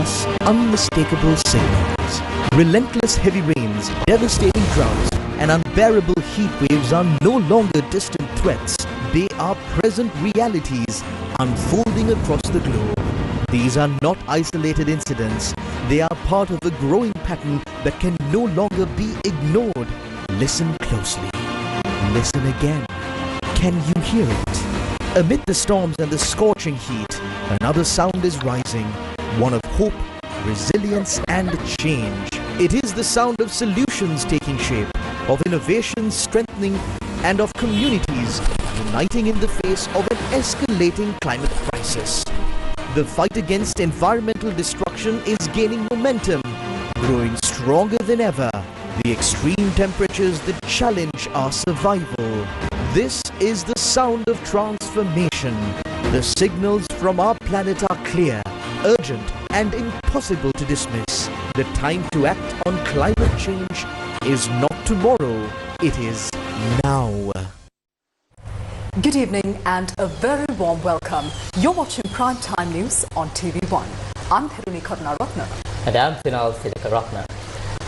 us unmistakable signals. Relentless heavy rains, devastating droughts, and unbearable heat waves are no longer distant threats. They are present realities unfolding across the globe. These are not isolated incidents. They are part of a growing pattern that can no longer be ignored. Listen closely. Listen again. Can you hear it? Amid the storms and the scorching heat, another sound is rising, one of hope, resilience and change. It is the sound of solutions taking shape, of innovation strengthening, and of communities uniting in the face of an escalating climate crisis. The fight against environmental destruction is gaining momentum, growing stronger than ever. The extreme temperatures that challenge our survival. This is the sound of transformation. The signals from our planet are clear, urgent, and impossible to dismiss. The time to act on climate change is not tomorrow, it is now. Good evening and a very warm welcome. You're watching Primetime News on TV1. I'm Theruni Karunaratna. And I'm Final Thilakaratna.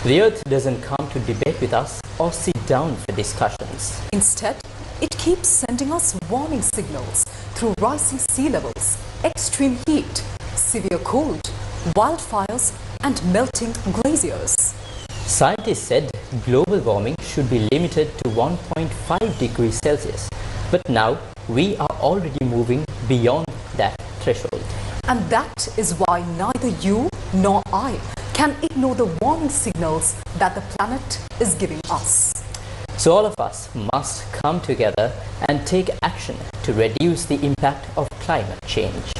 The Earth doesn't come to debate with us or sit down for discussions. Instead, it keeps sending us warning signals through rising sea levels, extreme heat, severe cold, wildfires and melting glaciers. Scientists said global warming should be limited to 1.5 degrees Celsius. But now we are already moving beyond that threshold. And that is why neither you nor I can ignore the warning signals that the planet is giving us. So all of us must come together and take action to reduce the impact of climate change.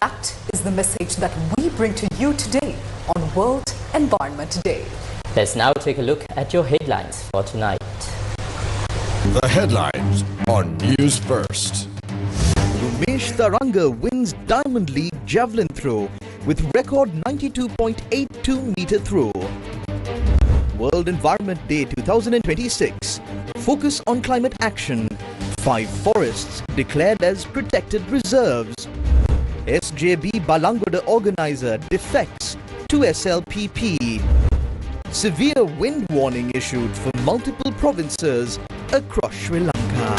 That is the message that we bring to you today on World Environment Day. Let's now take a look at your headlines for tonight. The headlines on Newsfirst. Rumesh Tharanga wins Diamond League javelin throw with record 92.82 meter throw. World Environment Day 2026. Focus on climate action. 5 forests declared as protected reserves. SJB Balangoda organizer defects to SLPP. Severe wind warning issued for multiple provinces across Sri Lanka.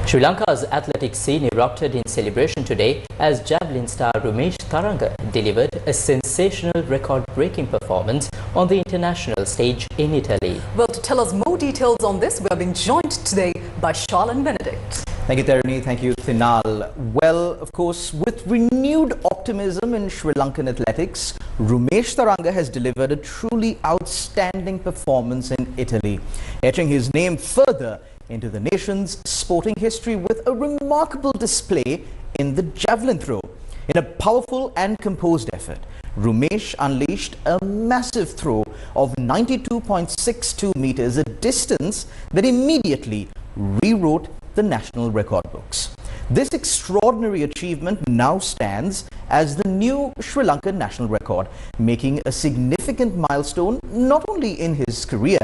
Sri Lanka's athletic scene erupted in celebration today as javelin star Rumesh Tharanga delivered a sensational record-breaking performance on the international stage in Italy. Well, to tell us more details on this, we are being joined today by Charlene Benedict. Thank you, Theruni. Thank you, Thinal. Well, of course, with renewed optimism in Sri Lankan athletics, Rumesh Tharanga has delivered a truly outstanding performance in Italy, etching his name further into the nation's sporting history with a remarkable display in the javelin throw. In a powerful and composed effort, Rumesh unleashed a massive throw of 92.62 meters, a distance that immediately rewrote the national record books. This extraordinary achievement now stands as the new Sri Lankan national record, making a significant milestone not only in his career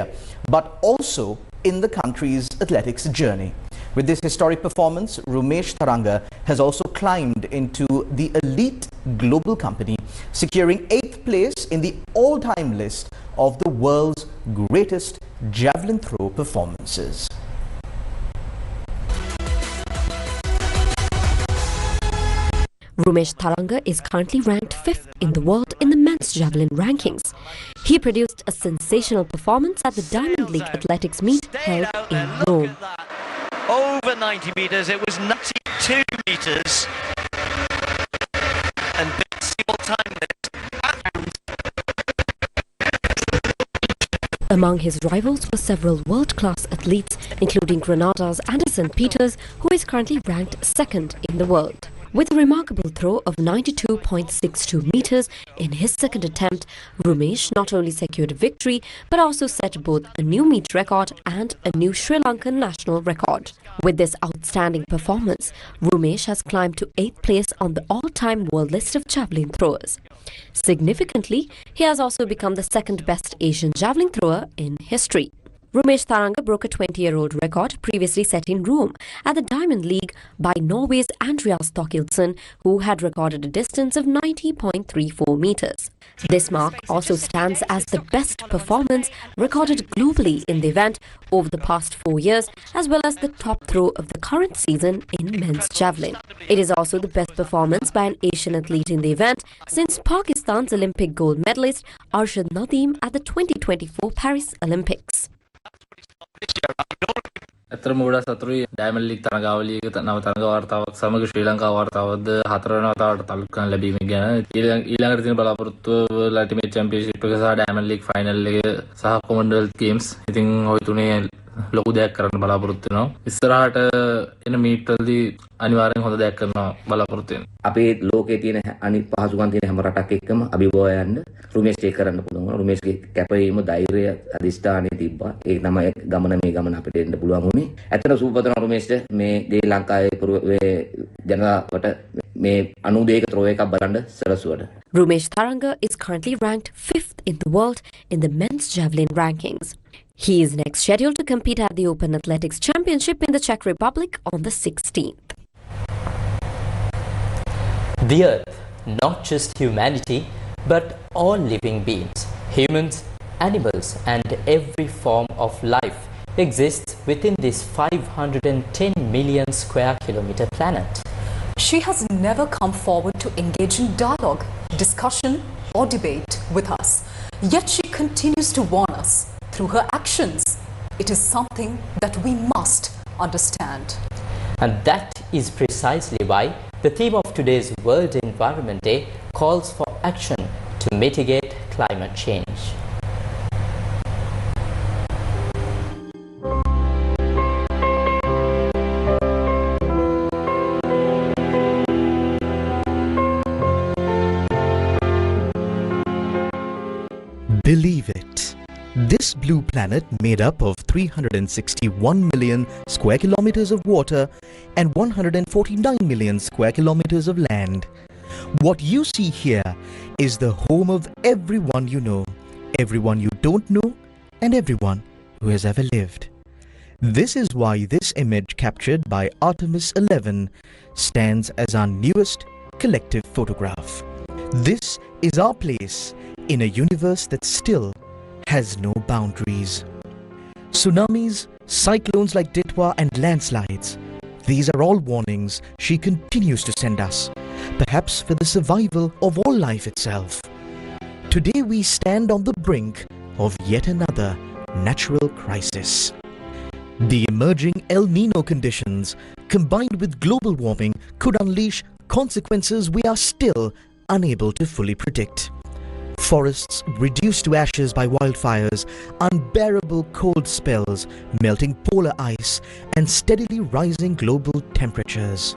but also in the country's athletics journey. With this historic performance, Rumesh Tharanga has also climbed into the elite global company, securing 8th place in the all-time list of the world's greatest javelin throw performances. Rumesh Tharanga is currently ranked 5th in the world in the men's javelin rankings. He produced a sensational performance at the Diamond League athletics meet held in Rome. Over 90 meters, it was 92 meters. And simultaneously. Among his rivals were several world-class athletes, including Grenada's Anderson Peters, who is currently ranked 2nd in the world. With a remarkable throw of 92.62 meters in his second attempt, Rumesh not only secured a victory but also set both a new meet record and a new Sri Lankan national record. With this outstanding performance, Rumesh has climbed to 8th place on the all-time world list of javelin throwers. Significantly, he has also become the second best Asian javelin thrower in history. Rumesh Tharanga broke a 20-year-old record previously set in Rome at the Diamond League by Norway's Andreas Thorkildsen, who had recorded a distance of 90.34 meters. This mark also stands as the best performance recorded globally in the event over the past 4 years, as well as the top throw of the current season in men's javelin. It is also the best performance by an Asian athlete in the event since Pakistan's Olympic gold medalist Arshad Nadeem at the 2024 Paris Olympics. ඇත්තටම ගොඩක් සතුටුයි diamond league තරගාවලියක නව තරග වාර්තාවක් සමග ශ්‍රී ලංකා වාර්තාවක්ද හතර වෙනි වතාවට තල්ලු කරන ලැබීම ගැන ඊළඟට තියෙන බලාපොරොත්තුව අල්ටිමේට් චැම්පියන්ෂිප් එක සහ ඩයමන්ඩ් ලීග් ෆයිනල් එක සහ කොමන්වෙල්ත් ගේම්ස් ඉතින් ඔය තුනේ ලොකු දෙයක් කරන්න බලාපොරොත්තු වෙනවා ඉස්සරහට එන මීට්වලදී අනිවාර්යෙන් හොඳ දෙයක් කරනවා බලාපොරොත්තු වෙනවා අපේ ලෝකයේ තියෙන අනිත් පහසුකම් තියෙන හැම රටක් එක්කම අභිභව යන්න රුමේෂ් ඒක කරන්න පුළුවන් රුමේෂ්ගේ කැපවීම ධෛර්යය අධිෂ්ඨානය තිබ්බා ඒ තමයි ගමන අපිට එන්න පුළුවන් වුණේ ඇත්තට සූපතන රුමේෂ්ට මේ දී ලංකාවේ ජනතාවට මේ 92ක ත්‍රෝ එකක් බලන්න සලසුවට Rumesh Tharanga is currently ranked 5th in the world in the men's javelin rankings. He is next scheduled to compete at the Open Athletics Championship in the Czech Republic on the 16th. The Earth, not just humanity, but all living beings, humans, animals, and every form of life exists within this 510 million square kilometer planet. She has never come forward to engage in dialogue, discussion, or debate with us. Yet she continues to warn us through her actions. It is something that we must understand. And that is precisely why the theme of today's World Environment Day calls for action to mitigate climate change. Believe it. This blue planet, made up of 361 million square kilometers of water and 149 million square kilometers of land. What you see here is the home of everyone you know, everyone you don't know, and everyone who has ever lived. This is why this image captured by Artemis 11 stands as our newest collective photograph. This is our place in a universe that still has no boundaries. Tsunamis, cyclones like Ditwa and landslides, these are all warnings she continues to send us, perhaps for the survival of all life itself. Today we stand on the brink of yet another natural crisis. The emerging El Nino conditions, combined with global warming, could unleash consequences we are still unable to fully predict. Forests reduced to ashes by wildfires, unbearable cold spells, melting polar ice, and steadily rising global temperatures.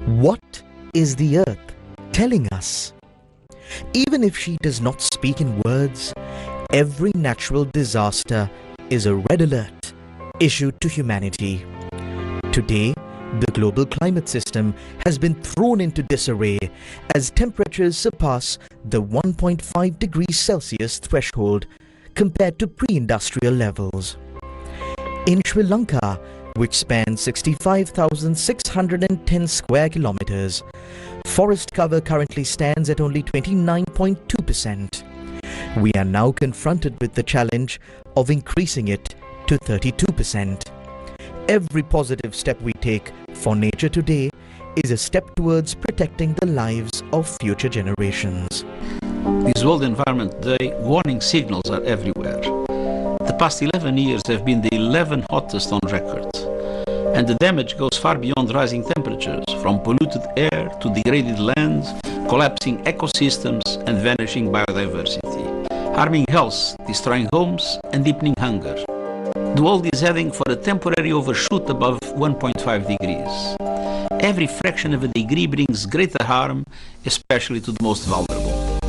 What is the Earth telling us? Even if she does not speak in words, every natural disaster is a red alert issued to humanity. Today, the global climate system has been thrown into disarray as temperatures surpass the 1.5 degrees Celsius threshold compared to pre-industrial levels. In Sri Lanka, which spans 65,610 square kilometers, forest cover currently stands at only 29.2%. We are now confronted with the challenge of increasing it to 32%. Every positive step we take for nature today is a step towards protecting the lives of future generations. This World Environment Day, warning signals are everywhere. The past 11 years have been the 11 hottest on record. And the damage goes far beyond rising temperatures, from polluted air to degraded land, collapsing ecosystems and vanishing biodiversity, harming health, destroying homes and deepening hunger. The world is heading for a temporary overshoot above 1.5 degrees. Every fraction of a degree brings greater harm, especially to the most vulnerable.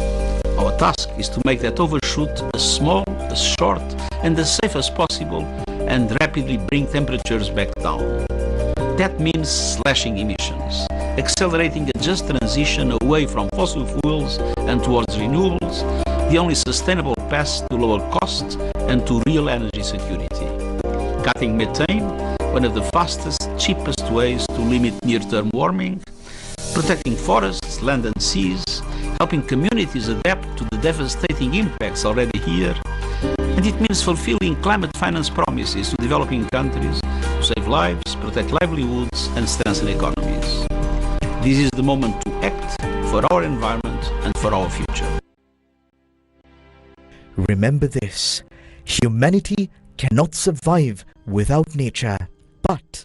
Our task is to make that overshoot as small, as short, and as safe as possible, and rapidly bring temperatures back down. That means slashing emissions, accelerating a just transition away from fossil fuels and towards renewables, the only sustainable path to lower costs and to real energy security. Cutting methane, one of the fastest, cheapest ways to limit near-term warming, protecting forests, land and seas, helping communities adapt to the devastating impacts already here, and it means fulfilling climate finance promises to developing countries to save lives, protect livelihoods and strengthen economies. This is the moment to act for our environment and for our future. Remember this, humanity cannot survive without nature, but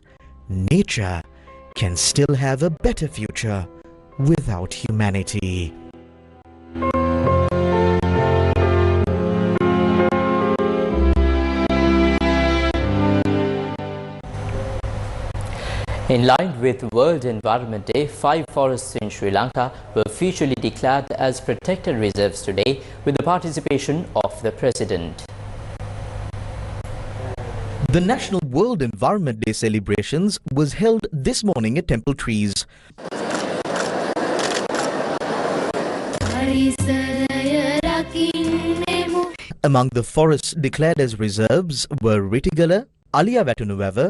nature can still have a better future without humanity. In line with World Environment Day, 5 forests in Sri Lanka were officially declared as protected reserves today with the participation of the President. The National World Environment Day celebrations was held this morning at Temple Trees. Among the forests declared as reserves were Ritigala, Aliyawatunuwava,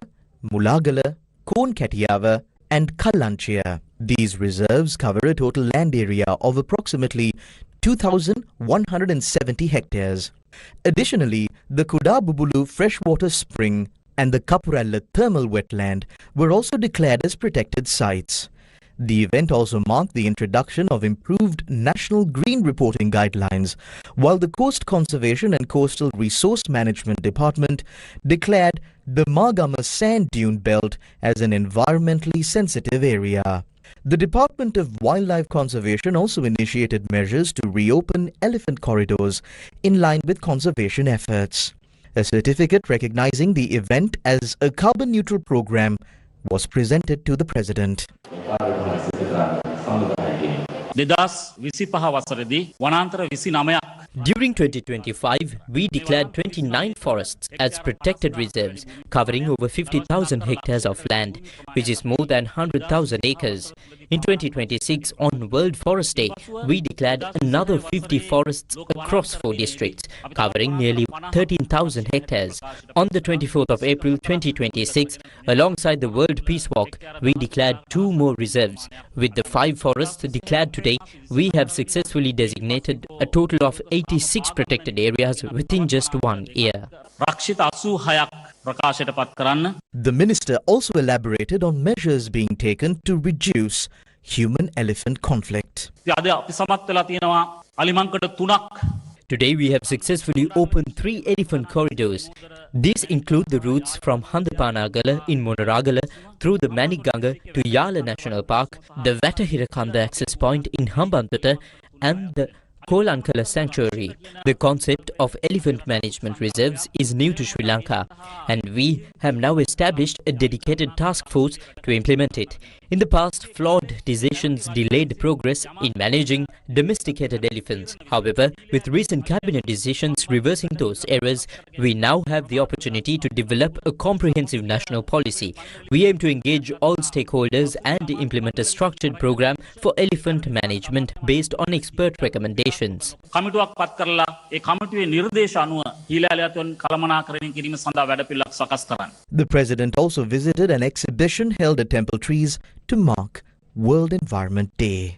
Mulagala, Konkatiava and Kallanchia. These reserves cover a total land area of approximately 2,170 hectares. Additionally, the Kudabubulu freshwater spring and the Kapuralla thermal wetland were also declared as protected sites. The event also marked the introduction of improved national green reporting guidelines, while the Coast Conservation and Coastal Resource Management Department declared the Magama Sand Dune Belt as an environmentally sensitive area. The Department of Wildlife Conservation also initiated measures to reopen elephant corridors in line with conservation efforts. A certificate recognizing the event as a carbon-neutral program was presented to the President. During 2025, we declared 29 forests as protected reserves, covering over 50,000 hectares of land, which is more than 100,000 acres. In 2026, on World Forest Day, we declared another 50 forests across 4 districts, covering nearly 13,000 hectares. On the 24th of April 2026, alongside the World Peace Walk, we declared 2 more reserves. With the 5 forests declared today, we have successfully designated a total of 86 protected areas within just 1 year. The minister also elaborated on measures being taken to reduce human-elephant conflict. Today we have successfully opened 3 elephant corridors. These include the routes from Handapanagala in Monaragala through the Maniganga to Yala National Park, the Vatahirakanda access point in Hambantota and the Kolankala Sanctuary. The concept of elephant management reserves is new to Sri Lanka, and we have now established a dedicated task force to implement it. In the past, flawed decisions delayed progress in managing domesticated elephants. However, with recent cabinet decisions reversing those errors, we now have the opportunity to develop a comprehensive national policy. We aim to engage all stakeholders and implement a structured program for elephant management based on expert recommendations. The President also visited an exhibition held at Temple Trees to mark World Environment Day.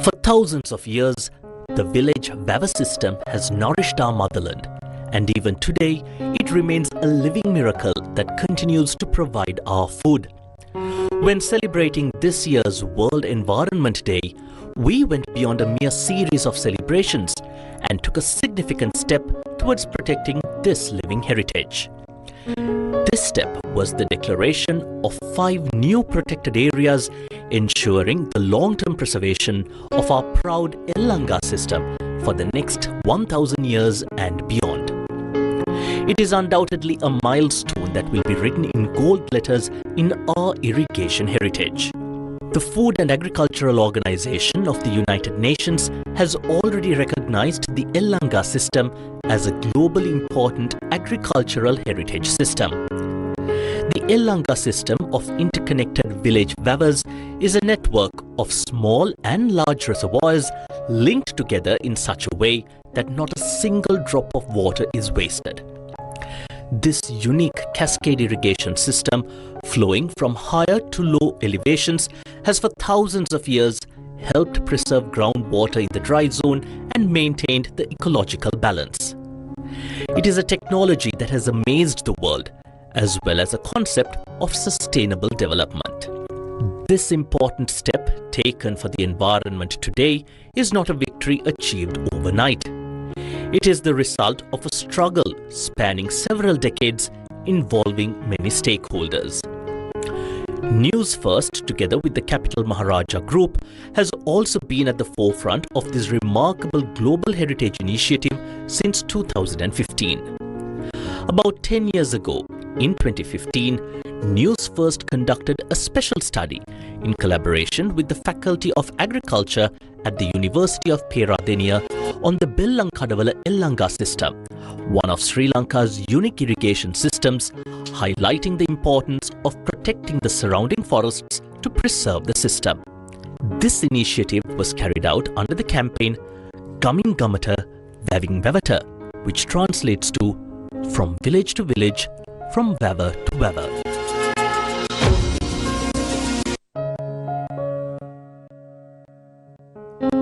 For thousands of years, the village Vava system has nourished our motherland, and even today, it remains a living miracle that continues to provide our food. When celebrating this year's World Environment Day, we went beyond a mere series of celebrations and took a significant step towards protecting this living heritage. This step was the declaration of 5 new protected areas, ensuring the long-term preservation of our proud Lanka system for the next 1,000 years and beyond. It is undoubtedly a milestone that will be written in gold letters in our irrigation heritage. The Food and Agricultural Organization of the United Nations has already recognized the Lanka system as a globally important agricultural heritage system. The Lanka system of interconnected village wevers is a network of small and large reservoirs linked together in such a way that not a single drop of water is wasted. This unique cascade irrigation system, flowing from higher to low elevations, has for thousands of years helped preserve groundwater in the dry zone and maintained the ecological balance. It is a technology that has amazed the world, as well as a concept of sustainable development. This important step taken for the environment today is not a victory achieved overnight. It is the result of a struggle spanning several decades involving many stakeholders. Newsfirst, together with the Capital Maharaja Group, has also been at the forefront of this remarkable global heritage initiative since 2015. About 10 years ago, in 2015, Newsfirst conducted a special study in collaboration with the Faculty of Agriculture at the University of Peradeniya on the Bellankadavala Lanka system, one of Sri Lanka's unique irrigation systems, highlighting the importance of protecting the surrounding forests to preserve the system. This initiative was carried out under the campaign Gamin Gamata Vaving Vavata, which translates to From Village to Village, From Wever to Wever.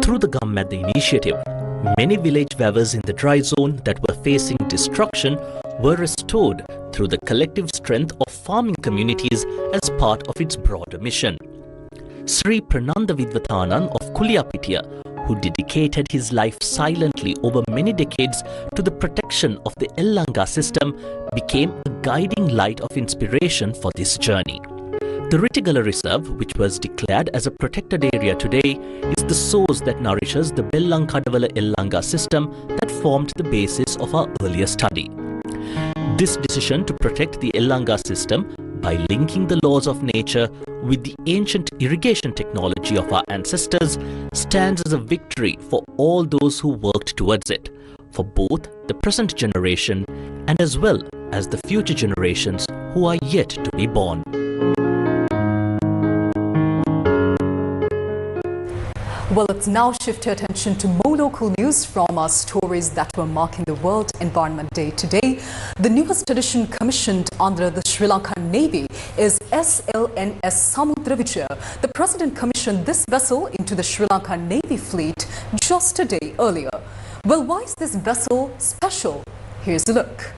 Through the Gammat initiative, many village wevers in the dry zone that were facing destruction were restored through the collective strength of farming communities as part of its broader mission. Sri Prananda Vidvatanan of Kuliyapitiya, who dedicated his life silently over many decades to the protection of the Lanka system, became a guiding light of inspiration for this journey. The Ritigala Reserve, which was declared as a protected area today, is the source that nourishes the Bellankadavala Lanka system that formed the basis of our earlier study. This decision to protect the Lanka system by linking the laws of nature with the ancient irrigation technology of our ancestors stands as a victory for all those who worked towards it, for both the present generation and as well as the future generations who are yet to be born. Well, let's now shift your attention to more local news from our stories that were marking the World Environment Day today. The newest edition commissioned under the Sri Lankan Navy is SLNS Samudravijaya. The President commissioned this vessel into the Sri Lankan Navy fleet just a day earlier. Well, why is this vessel special? Here's a look.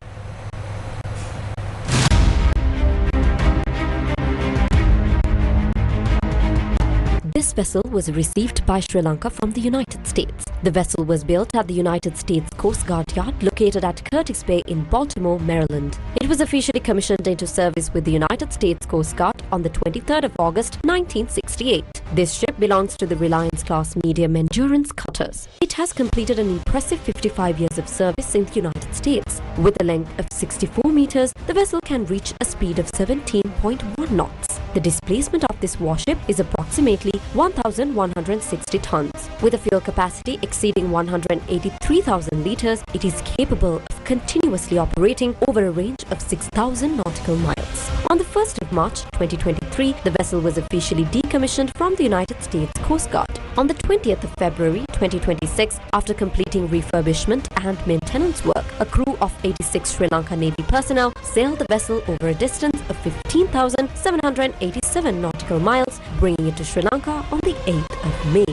This vessel was received by Sri Lanka from the United States. The vessel was built at the United States Coast Guard Yard located at Curtis Bay in Baltimore, Maryland. It was officially commissioned into service with the United States Coast Guard on the 23rd of August 1968. This ship belongs to the Reliance-class medium endurance cutters. It has completed an impressive 55 years of service in the United States. With a length of 64 meters, the vessel can reach a speed of 17.1 knots. The displacement of this warship is approximately 1,160 tons. With a fuel capacity exceeding 183,000 liters, it is capable of continuously operating over a range of 6,000 nautical miles. On the 1st of March 2023, the vessel was officially decommissioned from the United States Coast Guard. On the 20th of February 2026, after completing refurbishment and maintenance work, a crew of 86 Sri Lanka Navy personnel sailed the vessel over a distance of 15,787 nautical miles, bringing it to Sri Lanka on the 8th of May.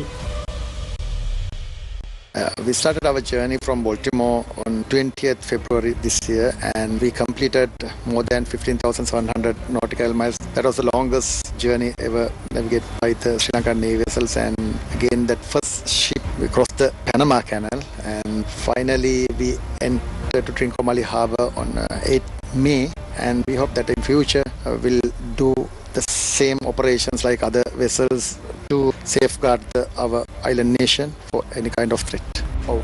We started our journey from Baltimore on 20th February this year, and we completed more than 15,700 nautical miles. That was the longest journey ever navigated by the Sri Lankan Navy vessels. And again, that first ship, we crossed the Panama Canal, and finally we entered to Trincomalee Harbour on 8th May. And we hope that in future we'll do the same operations like other vessels to safeguard our island nation for any kind of threat. The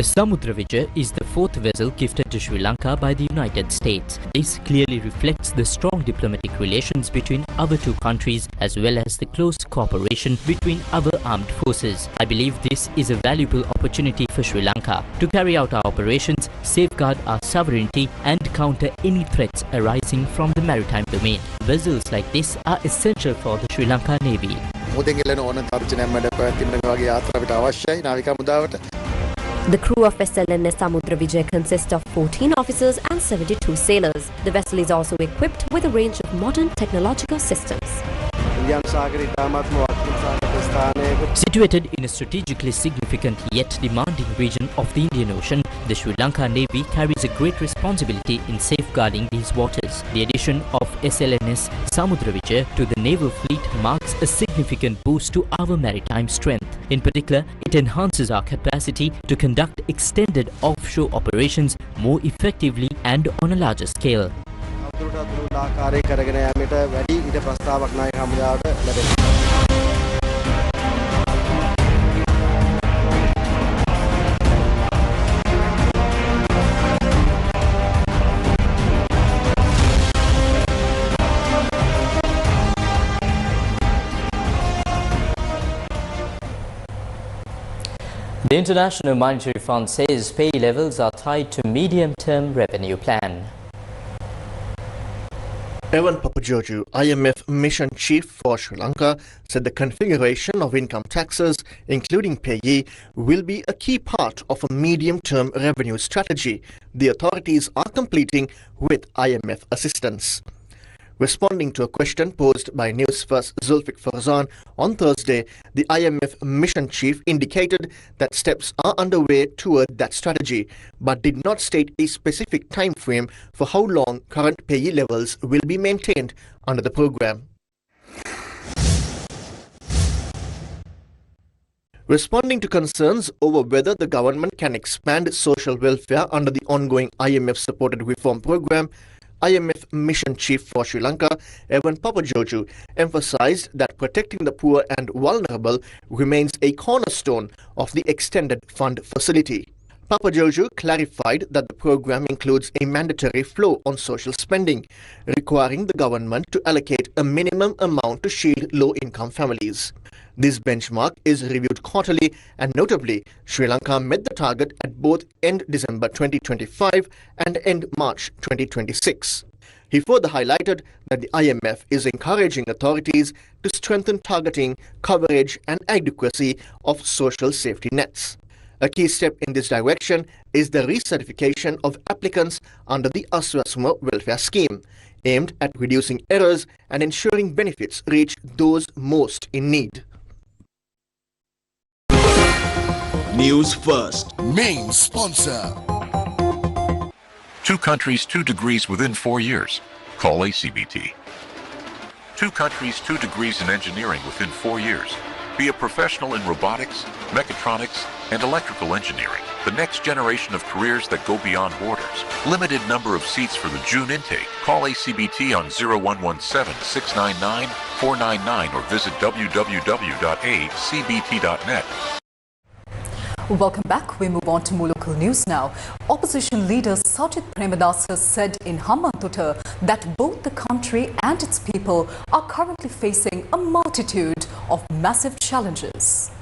Samudravijaya is the fourth vessel gifted to Sri Lanka by the United States. This clearly reflects the strong diplomatic relations between our two countries as well as the close cooperation between our armed forces. I believe this is a valuable opportunity for Sri Lanka to carry out our operations, safeguard our sovereignty and counter any threats arising from the maritime domain. Vessels like this are essential for the Sri Lanka Navy. The crew of SLNS Samudra Vijay consists of 14 officers and 72 sailors. The vessel is also equipped with a range of modern technological systems. Situated in a strategically significant yet demanding region of the Indian Ocean, the Sri Lanka Navy carries a great responsibility in safeguarding these waters. The addition of SLNS Samudra Vijay to the naval fleet marks a significant boost to our maritime strength. In particular, it enhances our capacity to conduct extended offshore operations more effectively and on a larger scale. The International Monetary Fund says pay levels are tied to medium-term revenue plan. Evan Papageorgiou, IMF Mission Chief for Sri Lanka, said the configuration of income taxes, including payee, will be a key part of a medium-term revenue strategy the authorities are completing with IMF assistance. Responding to a question posed by Newsfirst Zulfikar Farzan on Thursday, the IMF Mission Chief indicated that steps are underway toward that strategy, but did not state a specific time frame for how long current payee levels will be maintained under the program. Responding to concerns over whether the government can expand social welfare under the ongoing IMF-supported reform program, IMF Mission Chief for Sri Lanka, Evan Papageorgiou, emphasized that protecting the poor and vulnerable remains a cornerstone of the extended fund facility. Papageorgiou clarified that the program includes a mandatory floor on social spending, requiring the government to allocate a minimum amount to shield low-income families. This benchmark is reviewed quarterly, and notably, Sri Lanka met the target at both end December 2025 and end March 2026. He further highlighted that the IMF is encouraging authorities to strengthen targeting, coverage and adequacy of social safety nets. A key step in this direction is the recertification of applicants under the Aswasuma welfare scheme, aimed at reducing errors and ensuring benefits reach those most in need. News First, main sponsor. 2 countries, 2 degrees within 4 years. Call ACBT. 2 countries, 2 degrees in engineering within 4 years. Be a professional in robotics, mechatronics, and electrical engineering. The next generation of careers that go beyond borders. Limited number of seats for the June intake. Call ACBT on 0117-699-499 or visit www.acbt.net. Welcome back. We move on to more local news now. Opposition leader Sajith Premadasa said in Hambantota that both the country and its people are currently facing a multitude of massive challenges.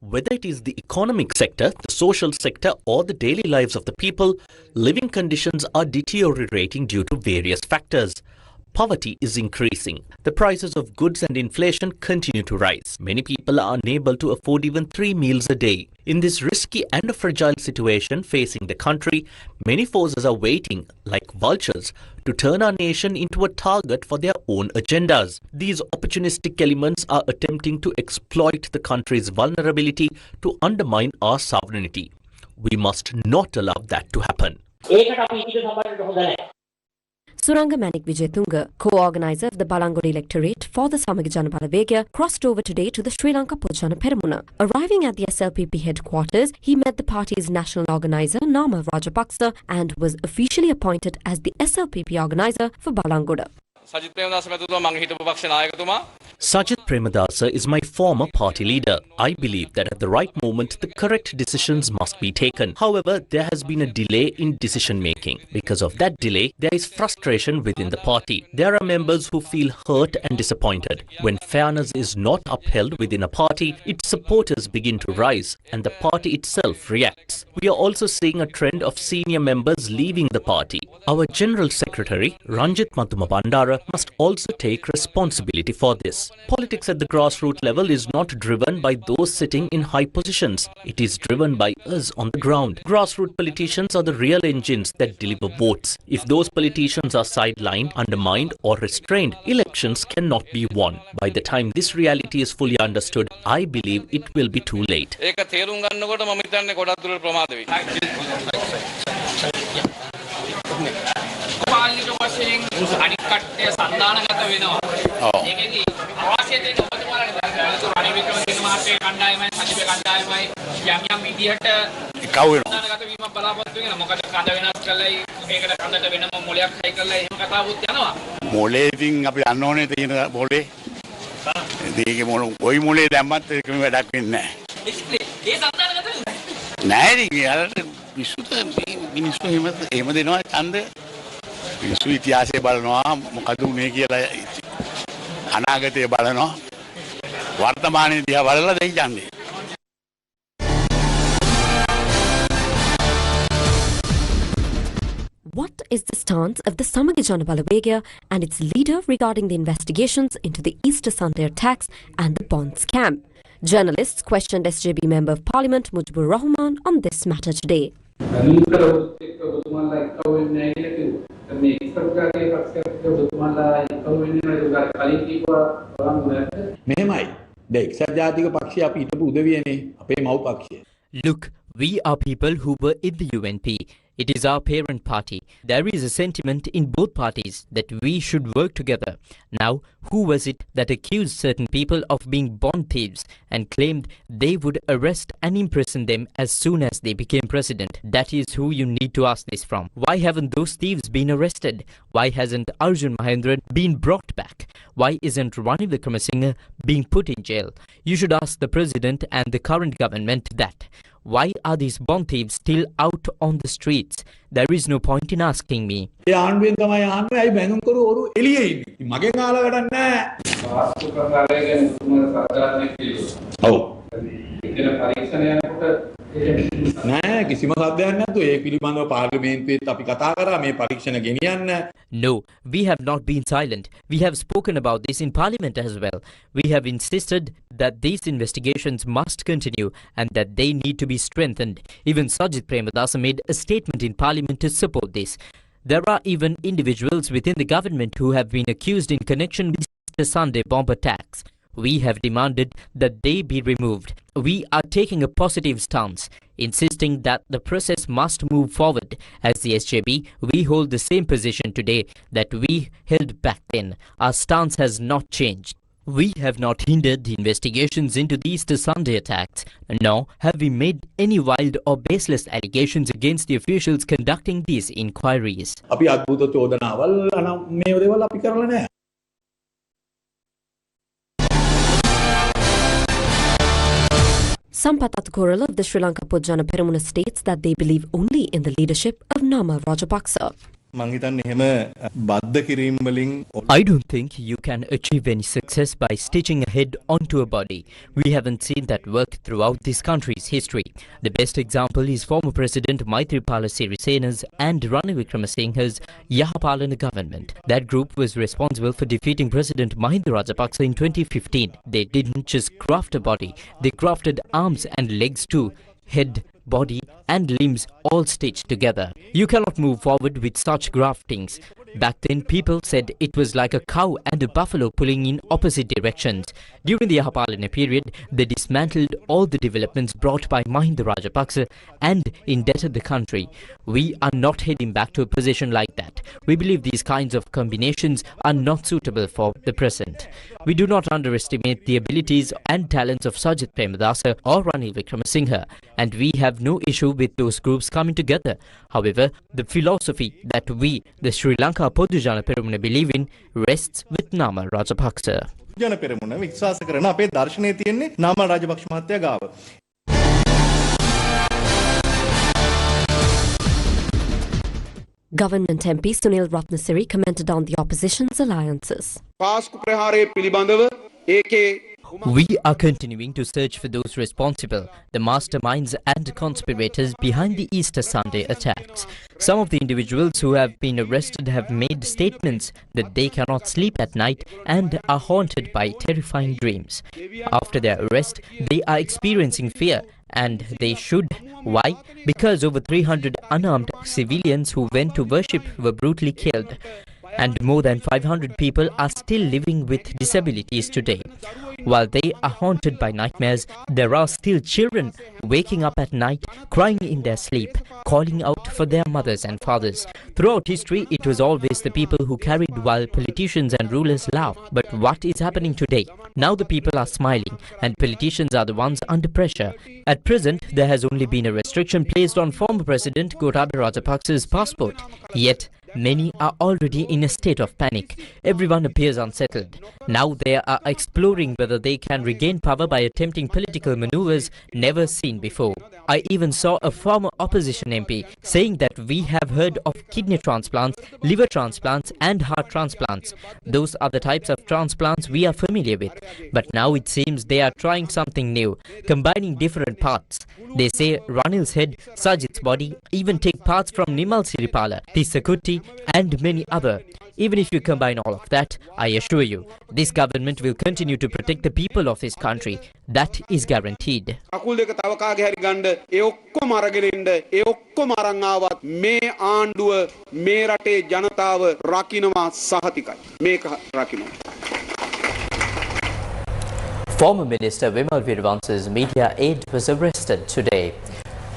Whether it is the economic sector, the social sector or the daily lives of the people, living conditions are deteriorating due to various factors. Poverty is increasing. The prices of goods and inflation continue to rise. Many people are unable to afford even 3 meals a day. In this risky and fragile situation facing the country, many forces are waiting, like vultures, to turn our nation into a target for their own agendas. These opportunistic elements are attempting to exploit the country's vulnerability to undermine our sovereignty. We must not allow that to happen. Suranga Manik Wijetunga, co-organizer of the Balangod electorate for the Samaga Jana Balawegaya, crossed over today to the Sri Lanka Pojana Peramuna. Arriving at the SLPP headquarters, he met the party's national organizer Nama Rajapaksa and was officially appointed as the SLPP organizer for Balangoda. Sajith Premadasa මැතිතුමා මම හිටපු පක්ෂ නායකතුමා Sajid Premadasa is my former party leader. I believe that at the right moment, the correct decisions must be taken. However, there has been a delay in decision making. Because of that delay, there is frustration within the party. There are members who feel hurt and disappointed. When fairness is not upheld within a party, its supporters begin to rise and the party itself reacts. We are also seeing a trend of senior members leaving the party. Our General Secretary, Ranjit Mathuma Bandara, must also take responsibility for this. Politics at the grassroots level is not driven by those sitting in high positions. It is driven by us on the ground. Grassroots politicians are the real engines that deliver votes. If those politicians are sidelined, undermined or restrained, elections cannot be won. By the time this reality is fully understood, I believe it will be too late. What is the stance of the Samagijana Balawegya and its leader regarding the investigations into the Easter Sunday attacks and the bond scam? Journalists questioned SJB Member of Parliament Mujibur Rahman on this matter today. Look, we are people who were in the UNP. It is our parent party. There is a sentiment in both parties that we should work together. Now, who was it that accused certain people of being bond thieves and claimed they would arrest and imprison them as soon as they became president? That is who you need to ask this from. Why haven't those thieves been arrested? Why hasn't Arjun Mahendran been brought back? Why isn't Ranil Wickremesinghe being put in jail? You should ask the president and the current government that. Why are these bond thieves still out on the streets? There is no point in asking me. No, we have not been silent. We have spoken about this in Parliament as well. We have insisted that these investigations must continue and that they need to be strengthened. Even Sajid Premadasa made a statement in Parliament to support this. There are even individuals within the government who have been accused in connection with the Sunday bomb attacks. We have demanded that they be removed. We are taking a positive stance, insisting that the process must move forward. As the SJB, we hold the same position today that we held back then. Our stance has not changed. We have not hindered the investigations into the Easter Sunday attacks, nor have we made any wild or baseless allegations against the officials conducting these inquiries. Sampath Athukorala of the Sri Lanka Pojana Peramuna states that they believe only in the leadership of Nama Rajapaksa. I don't think you can achieve any success by stitching a head onto a body. We haven't seen that work throughout this country's history. The best example is former President Maithripala Sirisena's and Ranil Wickremesinghe's Yahapalana government. That group was responsible for defeating President Mahinda Rajapaksa in 2015. They didn't just graft a body, they grafted arms and legs too. Head, body and limbs all stitched together. You cannot move forward with such graftings. Back then, people said it was like a cow and a buffalo pulling in opposite directions. During the Yahapalana period, they dismantled all the developments brought by Mahinda Rajapaksa and indebted the country. We are not heading back to a position like that. We believe these kinds of combinations are not suitable for the present. We do not underestimate the abilities and talents of Sajid Premadasa or Ranil Wickremesinghe, and we have no issue with those groups coming together. However, the philosophy that we, the Sri Lanka Podujana Peramuna, believe in rests with Nama Rajapaksa. ජන පෙරමුණ විශ්වාස කරන අපේ දර්ශනය තියෙන්නේ නාමල් රාජපක්ෂ මහත්තයා ගාව. Government MP Sunil Ratnasiri commented on the opposition's alliances. We are continuing to search for those responsible, the masterminds and conspirators behind the Easter Sunday attacks. Some of the individuals who have been arrested have made statements that they cannot sleep at night and are haunted by terrifying dreams. After their arrest, they are experiencing fear, and they should. Why? Because over 300 unarmed civilians who went to worship were brutally killed, and more than 500 people are still living with disabilities today. While they are haunted by nightmares, there are still children waking up at night, crying in their sleep, calling out for their mothers and fathers. Throughout history, it was always the people who carried while politicians and rulers laughed. But what is happening today? Now the people are smiling, and politicians are the ones under pressure. At present, there has only been a restriction placed on former President Gotabaya Rajapaksa's passport. Yet, many are already in a state of panic. Everyone appears unsettled. Now they are exploring whether they can regain power by attempting political maneuvers never seen before. I even saw a former opposition MP saying that we have heard of kidney transplants, liver transplants and heart transplants. Those are the types of transplants we are familiar with. But now it seems they are trying something new, combining different parts. They say Ranil's head, Sajid's body, even take parts from Nimal Siripala, Tisakutti and many other. Even if you combine all of that, I assure you, this government will continue to protect the people of this country. That is guaranteed. Former Minister Vimal Veerwansa's media aide was arrested today.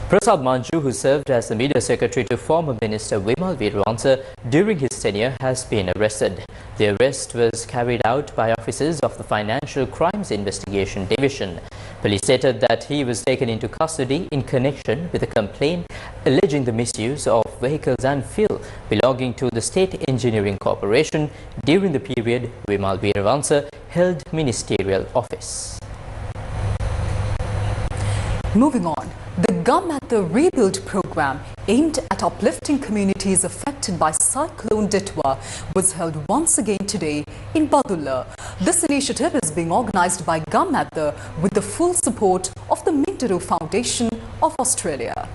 Prasad Manju, who served as the media secretary to former Minister Vimal Veerwansa during his tenure, has been arrested. The arrest was carried out by officers of the Financial Crimes Investigation Division. Police stated that he was taken into custody in connection with a complaint alleging the misuse of vehicles and fuel belonging to the State Engineering Corporation during the period Vimal Veerwansa held ministerial office. Moving on. The Gum at the Rebuild program aimed at uplifting communities affected by Cyclone Ditwa was held once again today in Badulla. This initiative is being organized by Gum at the with the full support of the Mindaru Foundation of Australia.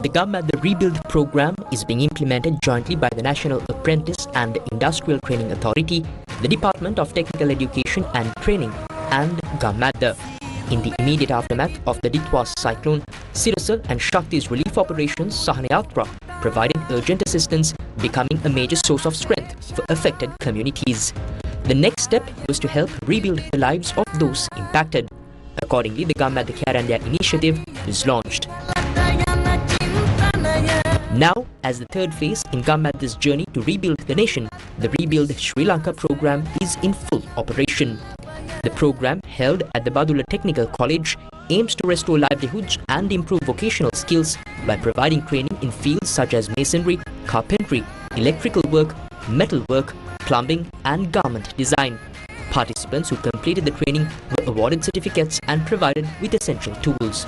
The Gum at the Rebuild program is being implemented jointly by the National Apprentice and Industrial Training Authority, the Department of Technical Education and Training, and Gum at the. In the immediate aftermath of the Ditwa cyclone, Sirasa and Shakti's relief operations Sahanayatra providing urgent assistance, becoming a major source of strength for affected communities. The next step was to help rebuild the lives of those impacted. Accordingly, the Gum at the Karandya initiative was launched. Now, as the third phase in Gum at this journey to rebuild the nation, the Rebuild Sri Lanka program is in full operation. The program, held at the Badulla Technical College, aims to restore livelihoods and improve vocational skills by providing training in fields such as masonry, carpentry, electrical work, metal work, plumbing and garment design. Participants who completed the training were awarded certificates and provided with essential tools.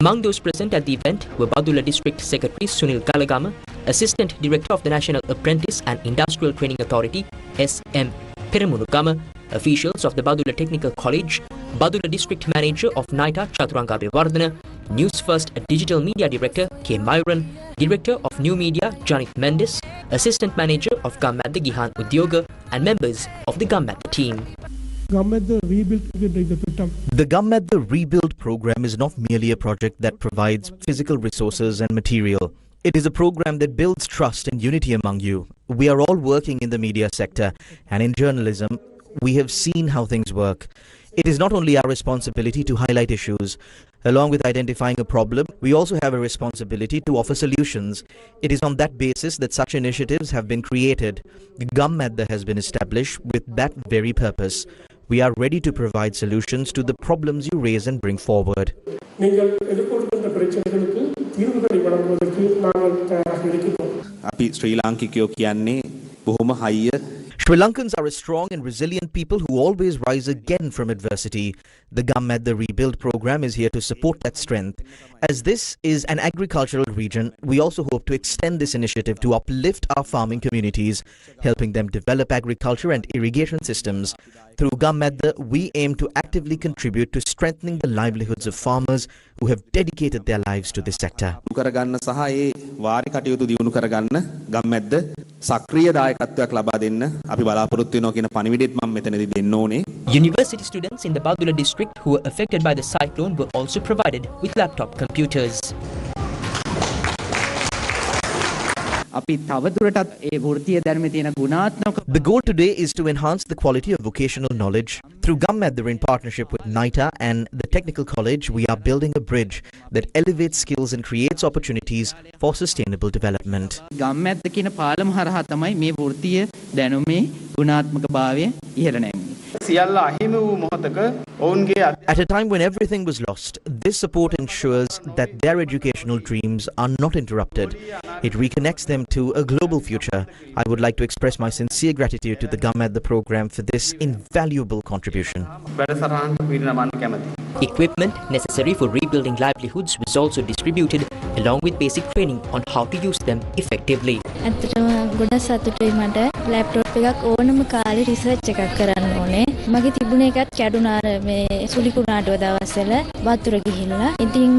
Among those present at the event were Badulla District Secretary Sunil Galagama, Assistant Director of the National Apprentice and Industrial Training Authority, S.M. Peramunugama, officials of the Badulla Technical College, Badulla District Manager of NITA Chaturanga Abhivardhana, Newsfirst Digital Media Director K. Myron, Director of New Media Janit Mendes, Assistant Manager of Gum at the Gihan Udyoga, and members of the Gum at the team. The Gum at the Rebuild program is not merely a project that provides physical resources and material. It is a program that builds trust and unity among you. We are all working in the media sector, and in journalism, we have seen how things work. It is not only our responsibility to highlight issues. Along with identifying a problem, we also have a responsibility to offer solutions. It is on that basis that such initiatives have been created. Gum at the has been established with that very purpose. We are ready to provide solutions to the problems you raise and bring forward. ශ්‍රී ලාංකිකයෝ කියන්නේ බොහොම හයිය. Sri Lankans are a strong and resilient people who always rise again from adversity. The Gum at the Rebuild program is here to support that strength. As this is an agricultural region, we also hope to extend this initiative to uplift our farming communities, helping them develop agriculture and irrigation systems. Through Gum at the, we aim to actively contribute to strengthening the livelihoods of farmers who have dedicated their lives to this sector. කරගන්න සහ ඒ වාරි කටයුතු දියුණු කරගන්න ගම් මැද්ද සක්‍රීය දායකත්වයක් ලබා දෙන්න අපි බලාපොරොත්තු වෙනවා කියන පණිවිඩෙත් මම මෙතනදී දෙන්න ඕනේ. University students in the Badula district who were affected by the cyclone were also provided with laptop computers. The goal today is to enhance the quality of vocational knowledge. Through Gum at the, in partnership with NITA and the Technical College, we are building a bridge that elevates skills and creates opportunities for sustainable development. ගම් ඇත්ත කියන පාලම හරහා තමයි මේ වෘත්තීය දැනුමේ ගුණාත්මක භාවය ඉහළ නැංගුනේ. සියල්ල අහිමි වූ මොහොතක ඔවුන්ගේ At a time when everything was lost, this support ensures that their educational dreams are not interrupted. It reconnects them to a global future. I would like to express my sincere gratitude to the Gum at the program for this invaluable contribution. Equipment necessary for rebuilding livelihoods was also distributed, along with basic training on how to use them effectively. ඇත්තටම ගොඩක් සතුටුයි මට laptop එකක් ඕනම කාලේ research එකක් කරන්න ඕනේ. මගේ තිබුණ එකත් කැඩුනා මේ සුලි කුණාටුව දවස්වල වතුර ගිහිල්ලා. ඉතින්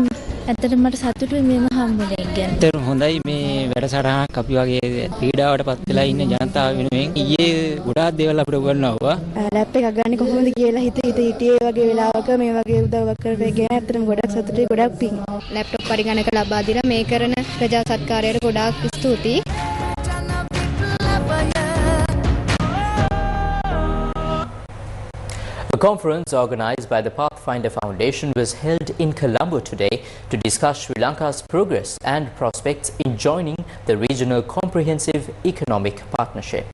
ඇත්තටම මට සතුටුයි මේව හම්බුනේ ගැන. ඒතර හොඳයි මේ වැඩසටහනක් අපි වගේ පීඩාවට පත් වෙලා ඉන්න ජනතාව වෙනුවෙන් ඊයේ ගොඩාක් දේවල් අපිට උගන්වනවා. ලැප් එකක් ගන්න කොහොමද කියලා හිතේ වගේ වෙලාවක මේ වගේ උදව්වක් කරගෙන ඇත්තටම ගොඩක් සතුටුයි ගොඩක් පිං. ලැප්ටොප් පරිගණක ලබා දීලා මේ කරන ප්‍රජා සත්කාරයට ගොඩාක් ස්තුතියි. A conference organized by the Pathfinder Foundation was held in Colombo today to discuss Sri Lanka's progress and prospects in joining the regional comprehensive economic partnership.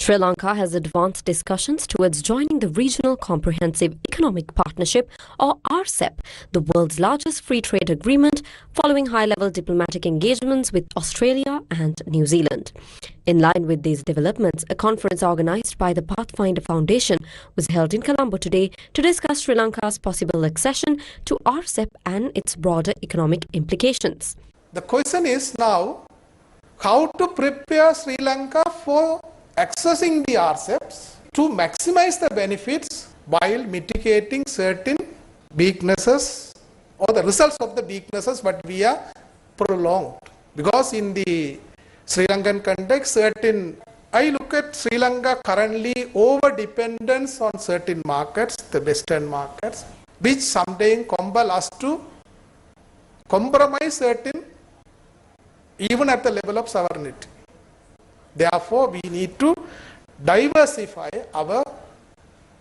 Sri Lanka has advanced discussions towards joining the Regional Comprehensive Economic Partnership, or RCEP, the world's largest free trade agreement, following high-level diplomatic engagements with Australia and New Zealand. In line with these developments, a conference organised by the Pathfinder Foundation was held in Colombo today to discuss Sri Lanka's possible accession to RCEP and its broader economic implications. The question is now how to prepare Sri Lanka for accessing the RCEPs to maximize the benefits while mitigating certain weaknesses or the results of the weaknesses but we are prolonged. Because in the Sri Lankan context, I look at Sri Lanka currently over dependence on certain markets, the Western markets, which sometimes compel us to compromise certain even at the level of sovereignty. Therefore, we need to diversify our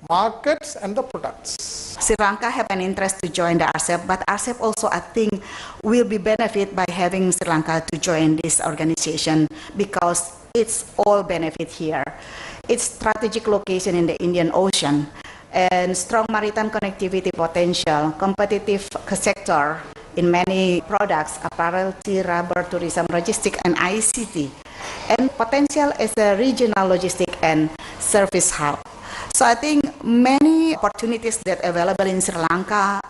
markets and the products. Sri Lanka have an interest to join the RCEP, but RCEP also, I think, will be benefit by having Sri Lanka to join this organization because it's all benefit here. Its strategic location in the Indian Ocean and strong maritime connectivity potential, competitive sector in many products, apparel, tea, rubber, tourism, logistics, and ICT, and potential as a regional logistic and service hub. So I think many opportunities that are available in Sri Lanka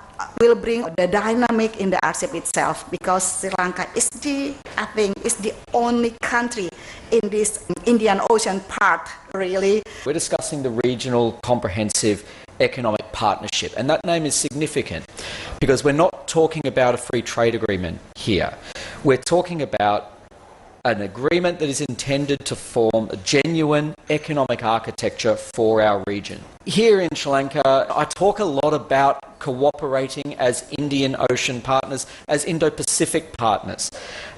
will bring the dynamic in the RCEP itself because Sri Lanka is the only country in this Indian Ocean part, really. We're discussing the Regional Comprehensive Economic Partnership, and that name is significant because we're not talking about a free trade agreement here. We're talking about an agreement that is intended to form a genuine economic architecture for our region. Here in Sri Lanka, I talk a lot about cooperating as Indian Ocean partners, as Indo-Pacific partners.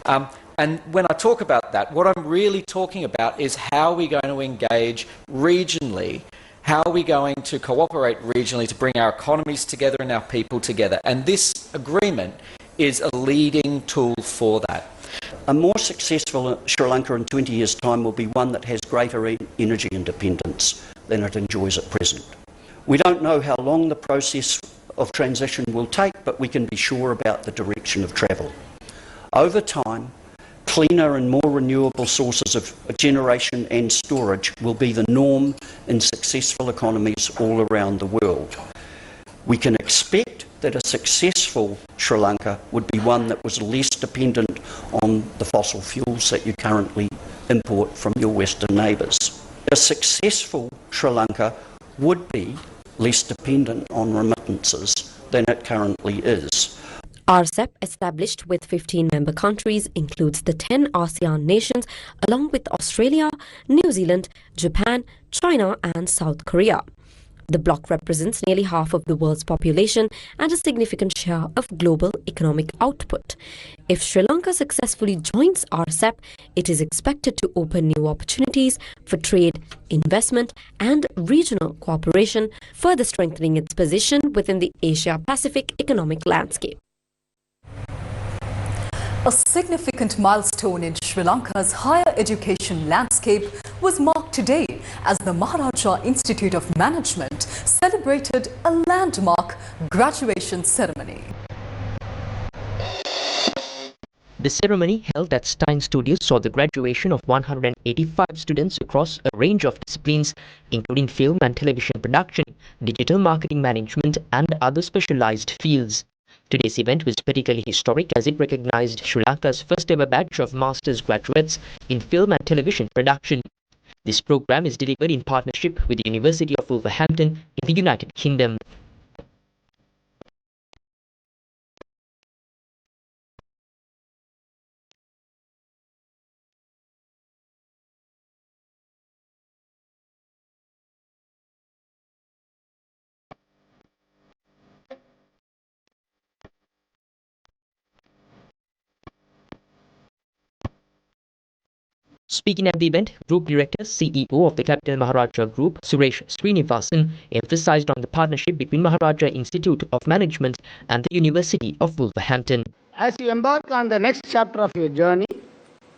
And when I talk about that, what I'm really talking about is how we're going to engage regionally. How are we going to cooperate regionally to bring our economies together and our people together? And this agreement is a leading tool for that. A more successful Sri Lanka in 20 years' time will be one that has greater energy independence than it enjoys at present. We don't know how long the process of transition will take, but we can be sure about the direction of travel. Over time, cleaner and more renewable sources of generation and storage will be the norm in successful economies all around the world. We can expect that a successful Sri Lanka would be one that was less dependent on the fossil fuels that you currently import from your Western neighbours. A successful Sri Lanka would be less dependent on remittances than it currently is. RCEP, established with 15 member countries, includes the 10 ASEAN nations along with Australia, New Zealand, Japan, China and South Korea. The bloc represents nearly half of the world's population and a significant share of global economic output. If Sri Lanka successfully joins RCEP, it is expected to open new opportunities for trade, investment and regional cooperation, further strengthening its position within the Asia-Pacific economic landscape. A significant milestone in Sri Lanka's higher education landscape was marked today as the Maharaja Institute of Management celebrated a landmark graduation ceremony. The ceremony held at Stein Studios saw the graduation of 185 students across a range of disciplines, including film and television production, digital marketing management and other specialized fields. Today's event was particularly historic as it recognized Sri Lanka's first ever batch of master's graduates in film and television production. This program is delivered in partnership with the University of Wolverhampton in the United Kingdom. Speaking at the event, Group Director, CEO of the Capital Maharaja Group, Suresh Srinivasan, emphasized on the partnership between Maharaja Institute of Management and the University of Wolverhampton. As you embark on the next chapter of your journey,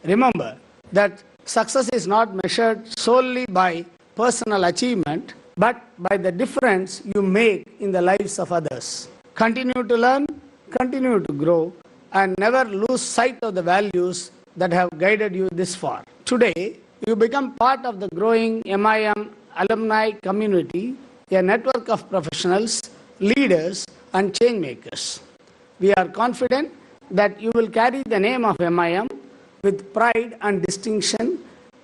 remember that success is not measured solely by personal achievement, but by the difference you make in the lives of others. Continue to learn, continue to grow, and never lose sight of the values that have guided you this far. Today, you become part of the growing MIM alumni community, a network of professionals, leaders, and change makers. We are confident that you will carry the name of MIM with pride and distinction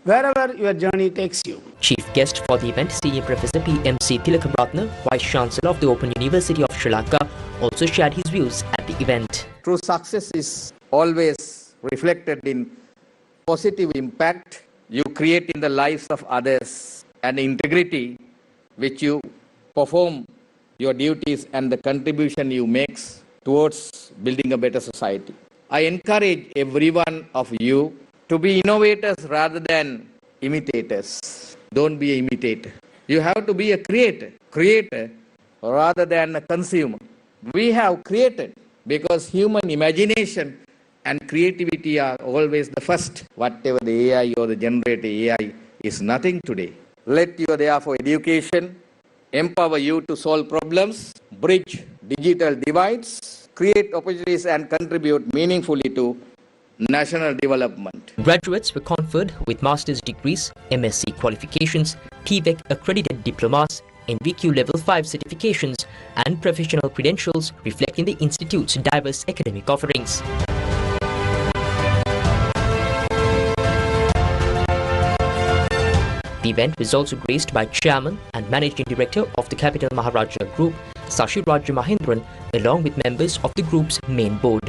wherever your journey takes you. Chief guest for the event, Senior Professor P.M.C. Tilakaratne, Vice Chancellor of the Open University of Sri Lanka, also shared his views at the event. True success is always reflected in positive impact you create in the lives of others and integrity which you perform your duties and the contribution you make towards building a better society. I encourage every one of you to be innovators rather than imitators. Don't be an imitator. You have to be a creator rather than a consumer. We have created because human imagination and creativity are always the first. Whatever the AI or the generative AI is nothing today. Let your therefore education empower you to solve problems, bridge digital divides, create opportunities and contribute meaningfully to national development. Graduates were conferred with master's degrees, MSc qualifications, TVEC accredited diplomas, NVQ Level 5 certifications and professional credentials reflecting the Institute's diverse academic offerings. The event was also graced by Chairman and Managing Director of the Capital Maharaja Group, Sashi Raja Mahendran, along with members of the group's main board.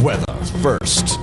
Weather first.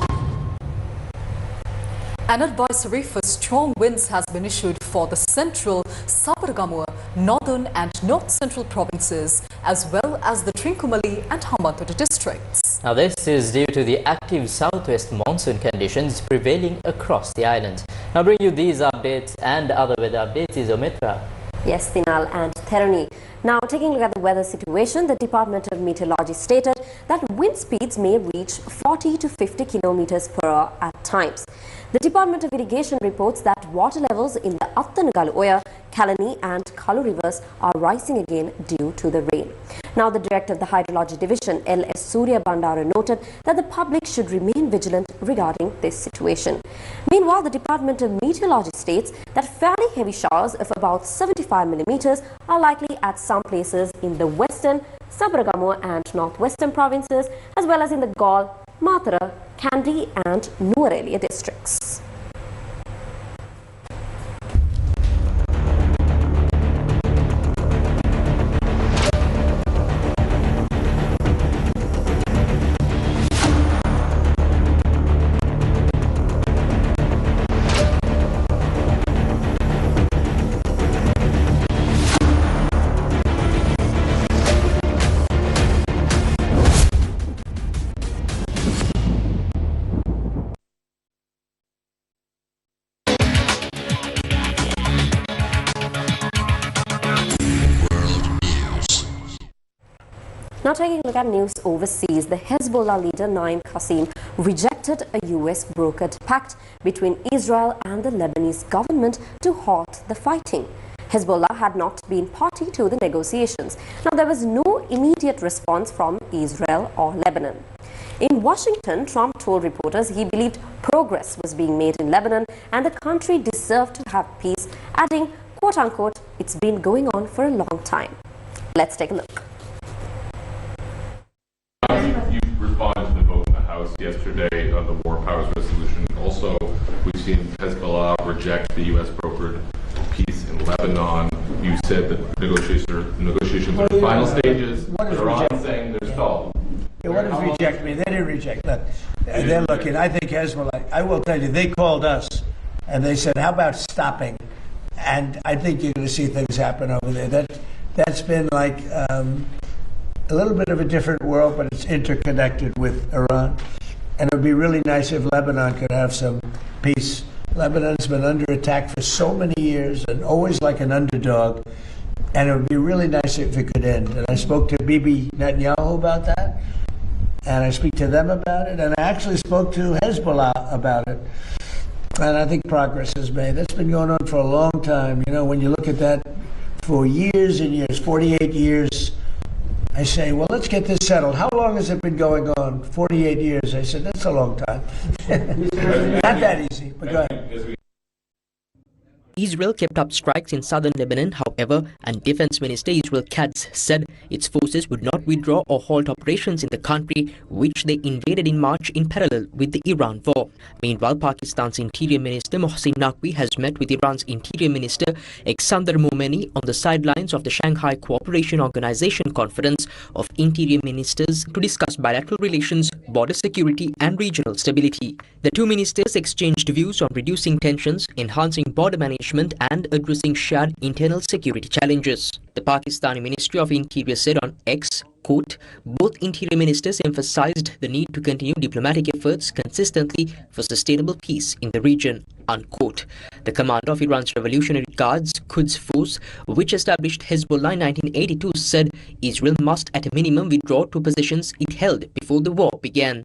An advisory for strong winds has been issued for the central, Sabaragamuwa, northern and north-central provinces, as well as the Trincomalee and Hambantota districts. Now this is due to the active southwest monsoon conditions prevailing across the island. Now bring you these updates and other weather updates is Omitra. Yes, Tinal and Therani. Now, taking a look at the weather situation, the Department of Meteorology stated that wind speeds may reach 40 to 50 kilometers per hour at times. The Department of Irrigation reports that water levels in the Attanagalu, Kalani and Kalu rivers are rising again due to the rain. Now, the director of the Hydrology Division, L.S. Surya Bandara, noted that the public should remain vigilant regarding this situation. Meanwhile, the Department of Meteorology states that fairly heavy showers of about 75 millimeters are likely at some places in the western, Sabaragamu and northwestern provinces, as well as in the Galle, Matara, Kandy and Nuwara districts. Now, taking a look at news overseas, the Hezbollah leader Naim Qassem rejected a US brokered pact between Israel and the Lebanese government to halt the fighting. Hezbollah had not been party to the negotiations. Now, there was no immediate response from Israel or Lebanon. In Washington, Trump told reporters he believed progress was being made in Lebanon and the country deserved to have peace, adding, quote-unquote, "It's been going on for a long time." Let's take a look. You responded to the vote in the House yesterday on the War Powers Resolution. Also, we've seen Hezbollah reject the U.S. brokered peace in Lebanon. You said that negotiations are in the final stages. Iran saying they're stalled. Yeah, what does reject mean? They didn't reject. Look, they're looking. I think Hezbollah, I will tell you, they called us and they said, how about stopping? And I think you're going to see things happen over there. That's been like a little bit of a different world, but it's interconnected with Iran. And it would be really nice if Lebanon could have some peace. Lebanon's been under attack for so many years and always like an underdog. And it would be really nice if it could end. And I spoke to Bibi Netanyahu about that. And I speak to them about it. And I actually spoke to Hezbollah about it. And I think progress is made. That's been going on for a long time. You know, when you look at that for years and years, 48 years, I say, well, let's get this settled. How long has it been going on? 48 years. I said, that's a long time. Not that easy, but go ahead. Israel kept up strikes in southern Lebanon, however, and Defense Minister Israel Katz said its forces would not withdraw or halt operations in the country, which they invaded in March in parallel with the Iran war. Meanwhile, Pakistan's Interior Minister Mohsin Naqvi has met with Iran's Interior Minister Ekhsandar Momeni on the sidelines of the Shanghai Cooperation Organization Conference of Interior Ministers to discuss bilateral relations, border security and regional stability. The two ministers exchanged views on reducing tensions, enhancing border management and addressing shared internal security challenges. The Pakistani Ministry of Interior said on X, quote, both interior ministers emphasized the need to continue diplomatic efforts consistently for sustainable peace in the region, unquote. The commander of Iran's Revolutionary Guards, Quds Force, which established Hezbollah in 1982, said Israel must at a minimum withdraw to positions it held before the war began.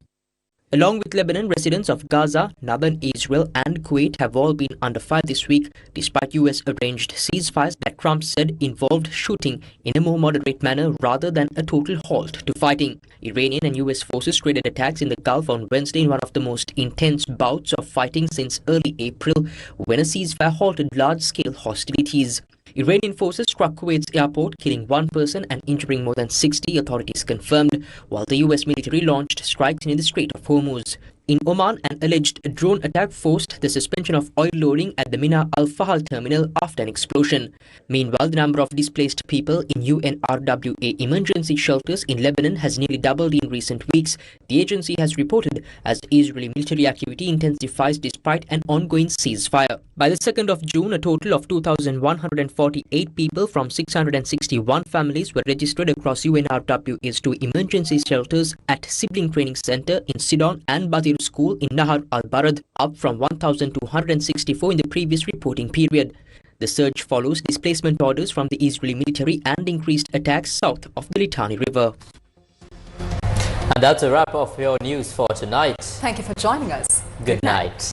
Along with Lebanon, residents of Gaza, northern Israel and Kuwait have all been under fire this week, despite US-arranged ceasefires that Trump said involved shooting in a more moderate manner rather than a total halt to fighting. Iranian and US forces traded attacks in the Gulf on Wednesday in one of the most intense bouts of fighting since early April, when a ceasefire halted large-scale hostilities. Iranian forces struck Kuwait's airport, killing one person and injuring more than 60, authorities confirmed, while the US military launched strikes in the Strait of Hormuz. In Oman, an alleged drone attack forced the suspension of oil loading at the Mina Al-Fahal terminal after an explosion. Meanwhile, the number of displaced people in UNRWA emergency shelters in Lebanon has nearly doubled in recent weeks, the agency has reported, as Israeli military activity intensifies despite an ongoing ceasefire. By the 2nd of June, a total of 2,148 people from 661 families were registered across UNRWA's two emergency shelters at Sibling Training Center in Sidon and Badir School in Nahar al-Barad, up from 1,264 in the previous reporting period. The surge follows displacement orders from the Israeli military and increased attacks south of the Litani River. And that's a wrap of your news for tonight. Thank you for joining us. Good night.